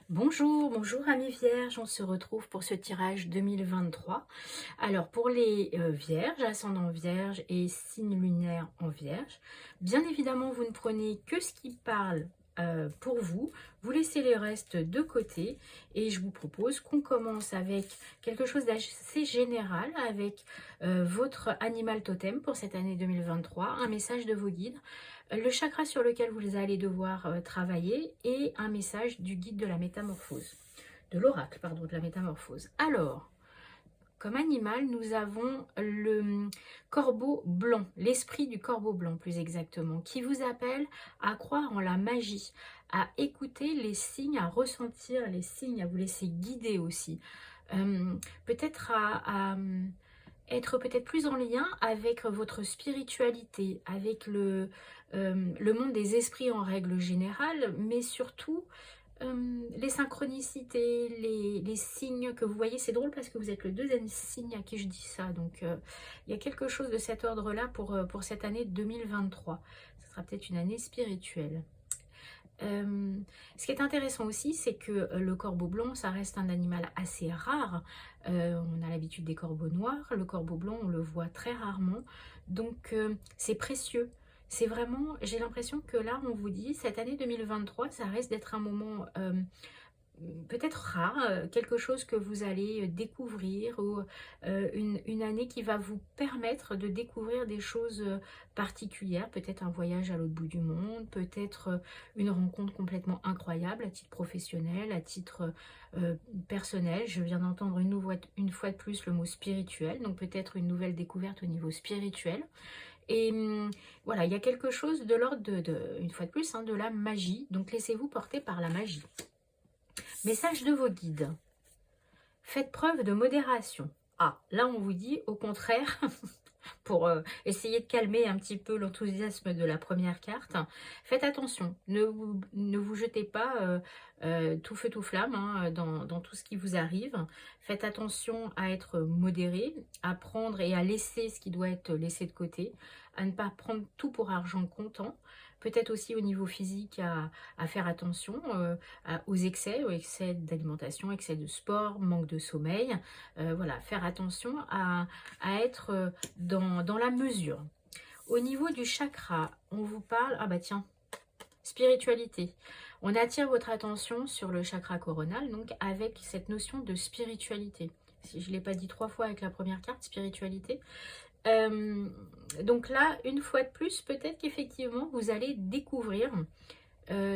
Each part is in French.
Bonjour, bonjour amis vierges, on se retrouve pour ce tirage 2023. Alors pour les vierges, ascendant vierge et signe lunaire en vierge, bien évidemment vous ne prenez que ce qui parle pour vous, vous laissez les restes de côté et je vous propose qu'on commence avec quelque chose d'assez général, avec votre animal totem pour cette année 2023, un message de vos guides, le chakra sur lequel vous allez devoir travailler et un message du guide de la métamorphose, de l'oracle, pardon, de la métamorphose. Alors, comme animal, nous avons le corbeau blanc, l'esprit du corbeau blanc plus exactement, qui vous appelle à croire en la magie, à écouter les signes, à ressentir les signes, à vous laisser guider aussi. Peut-être à être peut-être plus en lien avec votre spiritualité, avec le monde des esprits en règle générale, mais surtout les synchronicités, les signes que vous voyez. C'est drôle parce que vous êtes le deuxième signe à qui je dis ça, donc il y a quelque chose de cet ordre-là pour cette année 2023. Ce sera peut-être une année spirituelle. Ce qui est intéressant aussi, c'est que le corbeau blanc, ça reste un animal assez rare. On a l'habitude des corbeaux noirs. Le corbeau blanc, on le voit très rarement. Donc, c'est précieux. C'est vraiment, j'ai l'impression que là, on vous dit, cette année 2023, ça reste d'être un moment peut-être rare, quelque chose que vous allez découvrir, ou une année qui va vous permettre de découvrir des choses particulières, peut-être un voyage à l'autre bout du monde, peut-être une rencontre complètement incroyable à titre professionnel, à titre personnel. Je viens d'entendre une fois de plus le mot spirituel, donc peut-être une nouvelle découverte au niveau spirituel. Et voilà, il y a quelque chose de l'ordre une fois de plus, hein, de la magie, donc laissez-vous porter par la magie. Message de vos guides. Faites preuve de modération. Ah, là on vous dit au contraire, pour essayer de calmer un petit peu l'enthousiasme de la première carte, faites attention, ne vous jetez pas tout feu tout flamme, hein, dans tout ce qui vous arrive. Faites attention à être modéré, à prendre et à laisser ce qui doit être laissé de côté, à ne pas prendre tout pour argent comptant. Peut-être aussi au niveau physique à faire attention aux excès d'alimentation, excès de sport, manque de sommeil. Voilà, faire attention à être dans la mesure. Au niveau du chakra, on vous parle, ah bah tiens, spiritualité. On attire votre attention sur le chakra coronal, donc avec cette notion de spiritualité. Si je ne l'ai pas dit 3 fois avec la première carte, spiritualité. Donc là, une fois de plus, peut-être qu'effectivement, vous allez découvrir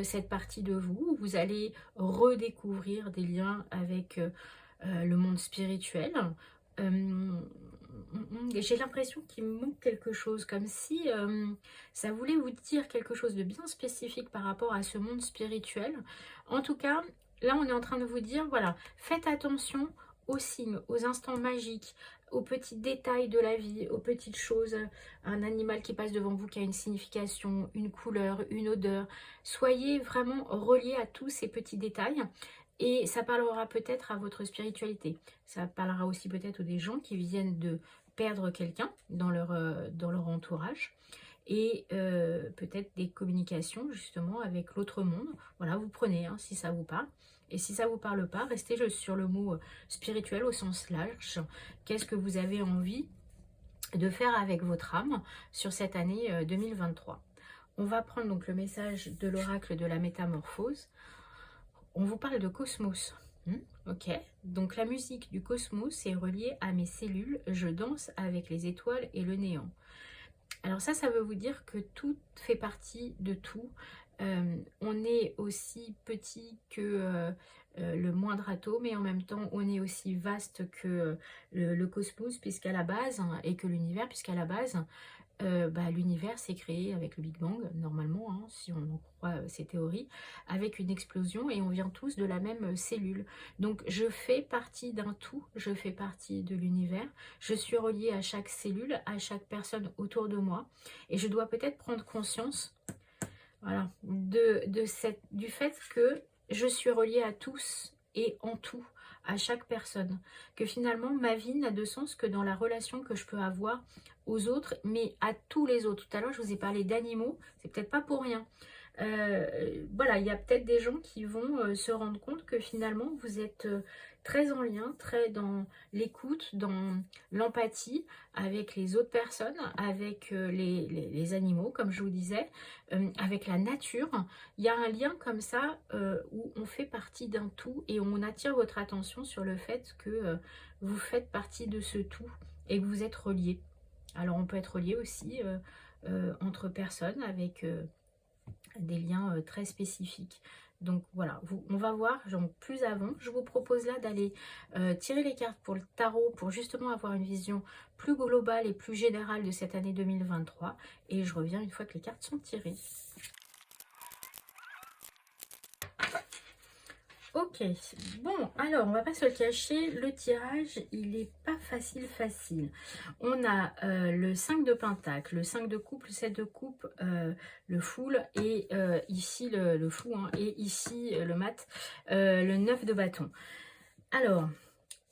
cette partie de vous. Vous allez redécouvrir des liens avec le monde spirituel. J'ai l'impression qu'il me manque quelque chose, comme si ça voulait vous dire quelque chose de bien spécifique par rapport à ce monde spirituel. En tout cas, là on est en train de vous dire, voilà, faites attention aux signes, aux instants magiques, aux petits détails de la vie, aux petites choses, un animal qui passe devant vous qui a une signification, une couleur, une odeur. Soyez vraiment reliés à tous ces petits détails. Et ça parlera peut-être à votre spiritualité. Ça parlera aussi peut-être aux des gens qui viennent de perdre quelqu'un dans leur entourage. Et peut-être des communications justement avec l'autre monde. Voilà, vous prenez hein, si ça vous parle. Et si ça ne vous parle pas, restez juste sur le mot spirituel au sens large. Qu'est-ce que vous avez envie de faire avec votre âme sur cette année 2023? On va prendre donc le message de l'oracle de la métamorphose. On vous parle de cosmos. Ok, donc la musique du cosmos est reliée à mes cellules. Je danse avec les étoiles et le néant. Alors ça veut vous dire que tout fait partie de tout. On est aussi petit que le moindre atome et en même temps on est aussi vaste que le cosmos puisqu'à la base, hein, et que l'univers puisqu'à la base, l'univers s'est créé avec le Big Bang, normalement, hein, si on en croit ces théories, avec une explosion et on vient tous de la même cellule. Donc je fais partie d'un tout, je fais partie de l'univers, je suis reliée à chaque cellule, à chaque personne autour de moi et je dois peut-être prendre conscience, voilà, du fait que je suis reliée à tous et en tout, à chaque personne. Que finalement, ma vie n'a de sens que dans la relation que je peux avoir aux autres, mais à tous les autres. Tout à l'heure, je vous ai parlé d'animaux, c'est peut-être pas pour rien. Voilà, il y a peut-être des gens qui vont se rendre compte que finalement vous êtes très en lien, très dans l'écoute, dans l'empathie avec les autres personnes, avec les animaux, comme je vous disais, avec la nature. Il y a un lien comme ça où on fait partie d'un tout et on attire votre attention sur le fait que vous faites partie de ce tout et que vous êtes reliés. Alors on peut être relié aussi entre personnes avec des liens très spécifiques. Donc voilà, on va voir donc, plus avant. Je vous propose là d'aller tirer les cartes pour le tarot pour justement avoir une vision plus globale et plus générale de cette année 2023. Et je reviens une fois que les cartes sont tirées. Ok, bon, alors on va pas se le cacher, le tirage il est pas facile. On a le 5 de pentacle, le 5 de coupe, le 7 de coupe, le full et ici le fou, hein, et ici le mat, le 9 de bâton. Alors,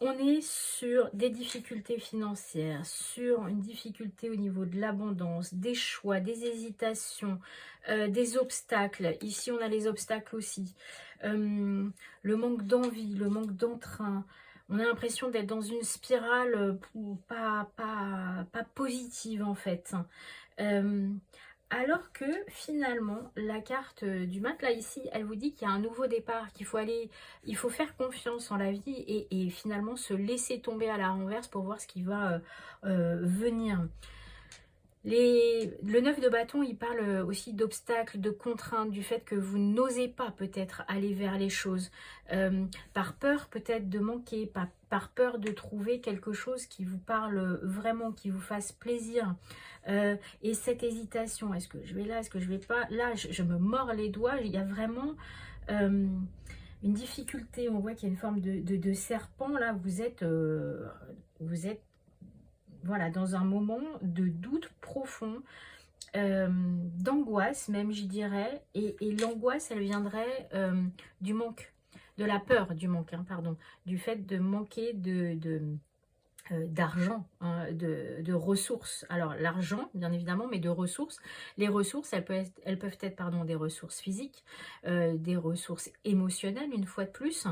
on est sur des difficultés financières, sur une difficulté au niveau de l'abondance, des choix, des hésitations, des obstacles. Ici, on a les obstacles aussi. Le manque d'envie, le manque d'entrain. On a l'impression d'être dans une spirale pas positive en fait. Alors que finalement, la carte du mat, là ici, elle vous dit qu'il y a un nouveau départ, qu'il faut aller, il faut faire confiance en la vie et finalement se laisser tomber à la renverse pour voir ce qui va venir. Le 9 de bâton, il parle aussi d'obstacles, de contraintes, du fait que vous n'osez pas peut-être aller vers les choses, par peur peut-être de manquer, par peur de trouver quelque chose qui vous parle vraiment, qui vous fasse plaisir. Et cette hésitation, est-ce que je vais là, est-ce que je vais pas? Là, je me mords les doigts, il y a vraiment une difficulté, on voit qu'il y a une forme de serpent, là, vous êtes voilà, dans un moment de doute profond, d'angoisse même, je dirais, et l'angoisse, elle viendrait du manque, de la peur du manque, hein, pardon, du fait de manquer d'argent, hein, de ressources. Alors l'argent, bien évidemment, mais de ressources. Les ressources, elles peuvent être pardon, des ressources physiques, des ressources émotionnelles, une fois de plus.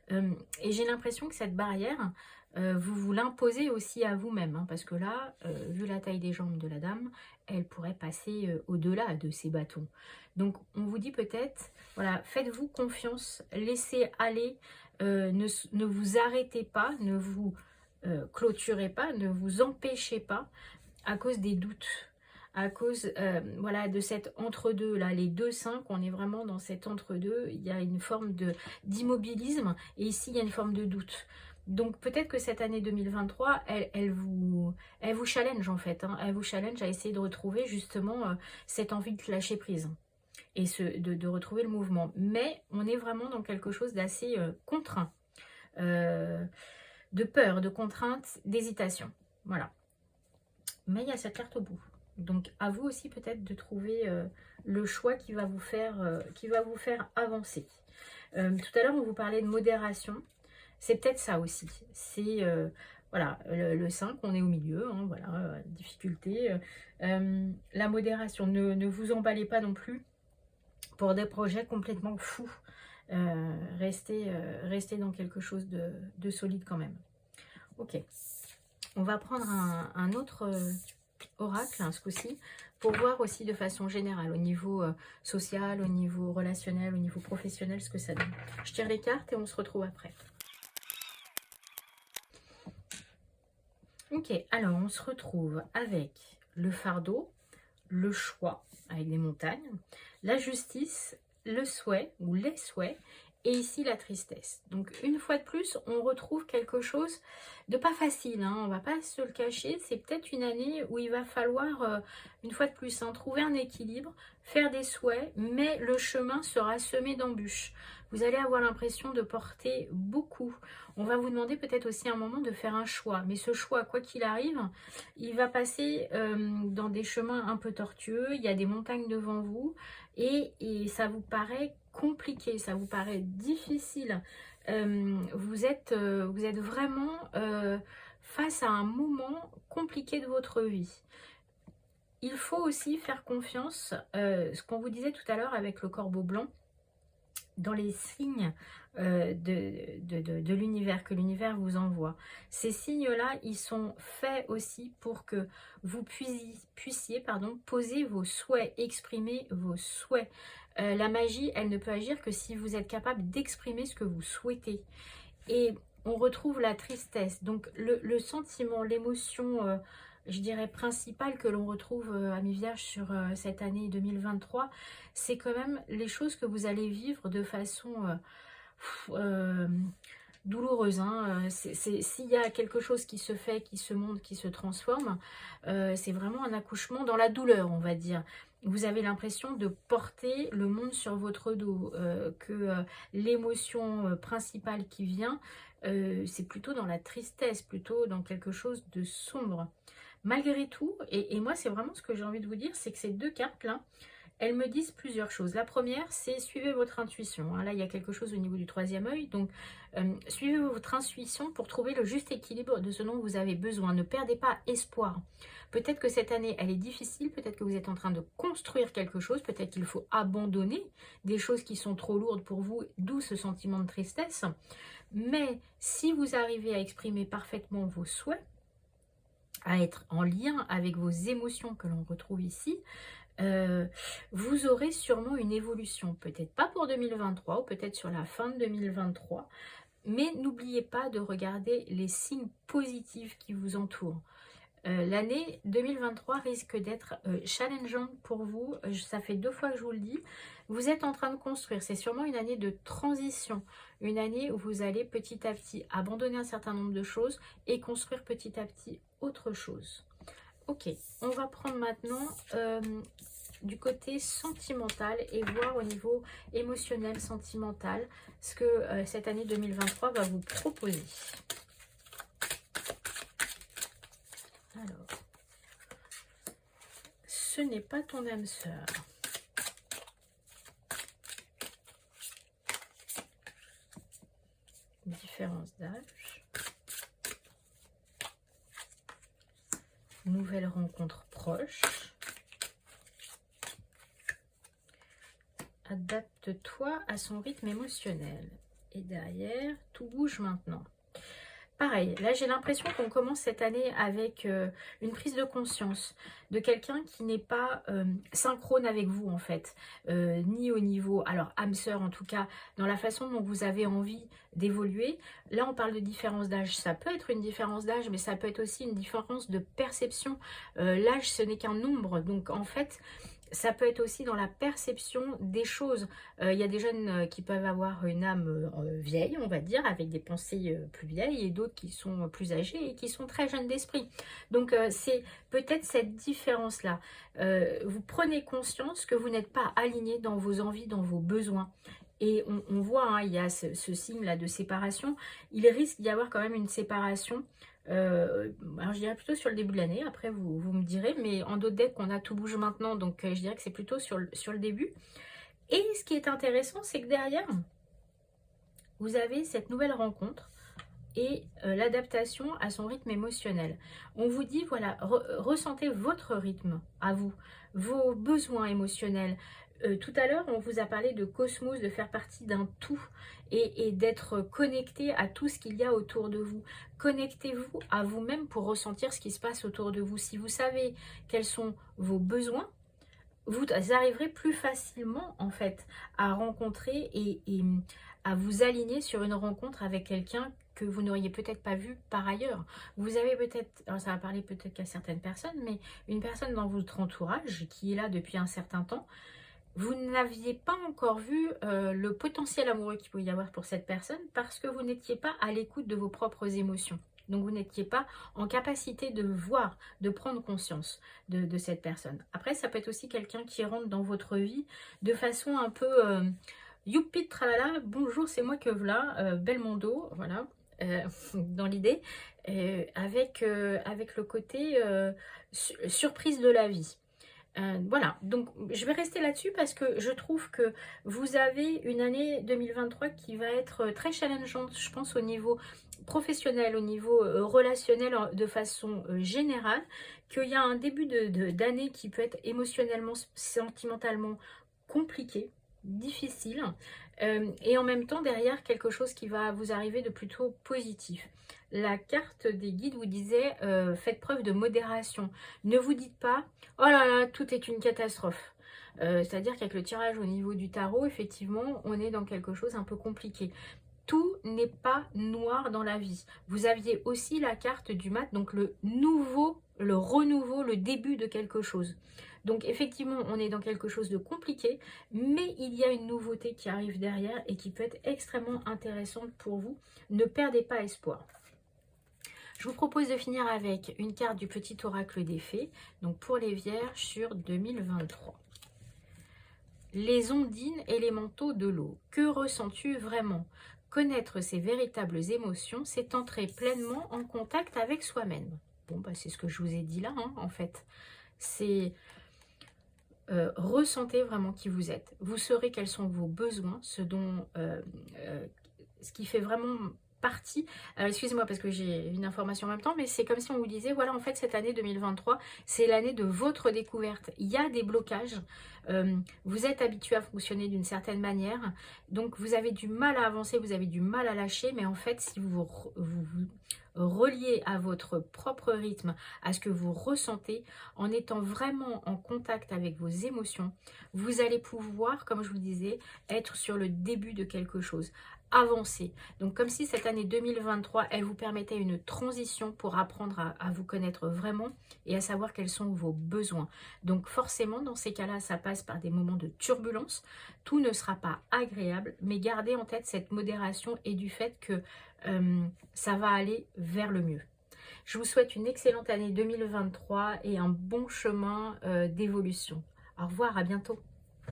Et j'ai l'impression que cette barrière, vous vous l'imposez aussi à vous-même, hein, parce que là, vu la taille des jambes de la dame, elle pourrait passer au-delà de ces bâtons. Donc on vous dit peut-être, voilà, faites-vous confiance, laissez aller, ne vous arrêtez pas, ne vous clôturez pas, ne vous empêchez pas à cause des doutes, à cause voilà, de cet entre-deux, là, les 2-5, on est vraiment dans cet entre-deux, il y a une forme d'immobilisme, et ici, il y a une forme de doute. Donc, peut-être que cette année 2023, elle vous challenge, en fait, hein, elle vous challenge à essayer de retrouver, justement, cette envie de lâcher prise, et de retrouver le mouvement. Mais, on est vraiment dans quelque chose d'assez contraint, de peur, de contrainte, d'hésitation, voilà. Mais il y a cette carte au bout. Donc à vous aussi peut-être de trouver le choix qui va vous faire avancer. Tout à l'heure on vous parlait de modération. C'est peut-être ça aussi. C'est voilà, le 5, on est au milieu, hein, voilà, difficulté. La modération, ne vous emballez pas non plus pour des projets complètement fous. Restez dans quelque chose de solide quand même. Ok. On va prendre un autre oracle, hein, ce coup-ci, pour voir aussi de façon générale, au niveau social, au niveau relationnel, au niveau professionnel, ce que ça donne. Je tire les cartes et on se retrouve après. Ok, alors on se retrouve avec le fardeau, le choix, avec des montagnes, la justice, le souhait ou les souhaits, et ici la tristesse. Donc une fois de plus, on retrouve quelque chose de pas facile, hein, on va pas se le cacher, c'est peut-être une année où il va falloir, une fois de plus, hein, trouver un équilibre, faire des souhaits, mais le chemin sera semé d'embûches. Vous allez avoir l'impression de porter beaucoup. On va vous demander peut-être aussi un moment de faire un choix, mais ce choix, quoi qu'il arrive, il va passer dans des chemins un peu tortueux, il y a des montagnes devant vous, et ça vous paraît compliqué, ça vous paraît difficile. Vous êtes vraiment face à un moment compliqué de votre vie. il faut aussi faire confiance, ce qu'on vous disait tout à l'heure avec le corbeau blanc, dans les signes de l'univers, que l'univers vous envoie. Ces signes-là, ils sont faits aussi pour que vous puissiez poser vos souhaits, exprimer vos souhaits. La magie, elle ne peut agir que si vous êtes capable d'exprimer ce que vous souhaitez. Et on retrouve la tristesse, donc le sentiment, l'émotion, je dirais principale que l'on retrouve à mi-vierge sur cette année 2023, c'est quand même les choses que vous allez vivre de façon euh, douloureuse. Hein. S'il y a quelque chose qui se fait, qui se monte, qui se transforme, c'est vraiment un accouchement dans la douleur, on va dire. Vous avez l'impression de porter le monde sur votre dos, que l'émotion principale qui vient, c'est plutôt dans la tristesse, plutôt dans quelque chose de sombre. Malgré tout, et moi c'est vraiment ce que j'ai envie de vous dire, c'est que ces deux cartes-là, elles me disent plusieurs choses. La première, c'est suivez votre intuition. Hein. Là, il y a quelque chose au niveau du troisième œil. Donc, suivez votre intuition pour trouver le juste équilibre de ce dont vous avez besoin. Ne perdez pas espoir. Peut-être que cette année, elle est difficile. Peut-être que vous êtes en train de construire quelque chose. Peut-être qu'il faut abandonner des choses qui sont trop lourdes pour vous, d'où ce sentiment de tristesse. Mais si vous arrivez à exprimer parfaitement vos souhaits, à être en lien avec vos émotions que l'on retrouve ici, vous aurez sûrement une évolution, peut-être pas pour 2023 ou peut-être sur la fin de 2023, mais n'oubliez pas de regarder les signes positifs qui vous entourent. L'année 2023 risque d'être challengeante pour vous, ça fait 2 fois que je vous le dis, vous êtes en train de construire, c'est sûrement une année de transition, une année où vous allez petit à petit abandonner un certain nombre de choses et construire petit à petit autre chose. Ok, on va prendre maintenant du côté sentimental et voir au niveau émotionnel, sentimental, ce que cette année 2023 va vous proposer. Alors, ce n'est pas ton âme sœur. Différence d'âge. Nouvelle rencontre proche. Adapte-toi à son rythme émotionnel. Et derrière, tout bouge maintenant. Pareil, là j'ai l'impression qu'on commence cette année avec une prise de conscience de quelqu'un qui n'est pas synchrone avec vous en fait, ni au niveau, alors âme sœur en tout cas, dans la façon dont vous avez envie d'évoluer. Là on parle de différence d'âge, ça peut être une différence d'âge, mais ça peut être aussi une différence de perception. L'âge ce n'est qu'un nombre, donc en fait ça peut être aussi dans la perception des choses. Il y a des jeunes qui peuvent avoir une âme vieille, on va dire, avec des pensées plus vieilles, et d'autres qui sont plus âgés et qui sont très jeunes d'esprit. Donc c'est peut-être cette différence-là. Vous prenez conscience que vous n'êtes pas aligné dans vos envies, dans vos besoins. Et on voit, hein, il y a ce signe-là de séparation. Il risque d'y avoir quand même une séparation. Alors je dirais plutôt sur le début de l'année, après vous me direz, mais en d'autres decks on a tout bouge maintenant, donc je dirais que c'est plutôt sur le début. Et ce qui est intéressant, c'est que derrière, vous avez cette nouvelle rencontre et l'adaptation à son rythme émotionnel. On vous dit, voilà, ressentez votre rythme à vous, vos besoins émotionnels. Tout à l'heure, on vous a parlé de cosmos, de faire partie d'un tout et d'être connecté à tout ce qu'il y a autour de vous. Connectez-vous à vous-même pour ressentir ce qui se passe autour de vous. Si vous savez quels sont vos besoins, vous arriverez plus facilement en fait à rencontrer et à vous aligner sur une rencontre avec quelqu'un que vous n'auriez peut-être pas vu par ailleurs. Vous avez peut-être, alors ça va parler peut-être qu'à certaines personnes, mais une personne dans votre entourage qui est là depuis un certain temps, vous n'aviez pas encore vu le potentiel amoureux qu'il pouvait y avoir pour cette personne parce que vous n'étiez pas à l'écoute de vos propres émotions. Donc vous n'étiez pas en capacité de voir, de prendre conscience de cette personne. Après, ça peut être aussi quelqu'un qui rentre dans votre vie de façon un peu youpi tralala, bonjour, c'est moi que voilà, Belmondo, voilà, dans l'idée, avec le côté surprise de la vie. Voilà, donc je vais rester là-dessus parce que je trouve que vous avez une année 2023 qui va être très challengeante, je pense, au niveau professionnel, au niveau relationnel de façon générale, qu'il y a un début d'année qui peut être émotionnellement, sentimentalement compliqué, difficile, et en même temps derrière quelque chose qui va vous arriver de plutôt positif. La carte des guides vous disait faites preuve de modération. Ne vous dites pas oh là là, tout est une catastrophe. C'est-à-dire qu'avec le tirage au niveau du tarot, effectivement, on est dans quelque chose un peu compliqué. Tout n'est pas noir dans la vie. Vous aviez aussi la carte du mat, donc le nouveau, le renouveau, le début de quelque chose. Donc effectivement, on est dans quelque chose de compliqué, mais il y a une nouveauté qui arrive derrière et qui peut être extrêmement intéressante pour vous. Ne perdez pas espoir. Je vous propose de finir avec une carte du petit oracle des fées, donc pour les vierges sur 2023. Les ondines élémentaux de l'eau, que ressens-tu vraiment? Connaître ses véritables émotions, c'est entrer pleinement en contact avec soi-même. Bon, bah, c'est ce que je vous ai dit là, hein, en fait. C'est ressentez vraiment qui vous êtes. Vous saurez quels sont vos besoins, ce qui fait vraiment partie. Excusez-moi parce que j'ai une information en même temps, mais c'est comme si on vous disait, voilà, en fait, cette année 2023, c'est l'année de votre découverte. Il y a des blocages. Vous êtes habitué à fonctionner d'une certaine manière, donc vous avez du mal à avancer, vous avez du mal à lâcher, mais en fait, si vous reliez à votre propre rythme, à ce que vous ressentez, en étant vraiment en contact avec vos émotions, vous allez pouvoir, comme je vous le disais, être sur le début de quelque chose, avancer. Donc comme si cette année 2023, elle vous permettait une transition pour apprendre à vous connaître vraiment et à savoir quels sont vos besoins. Donc forcément, dans ces cas-là, ça passe par des moments de turbulence. Tout ne sera pas agréable, mais gardez en tête cette modération et du fait que ça va aller vers le mieux. Je vous souhaite une excellente année 2023 et un bon chemin d'évolution. Au revoir, à bientôt.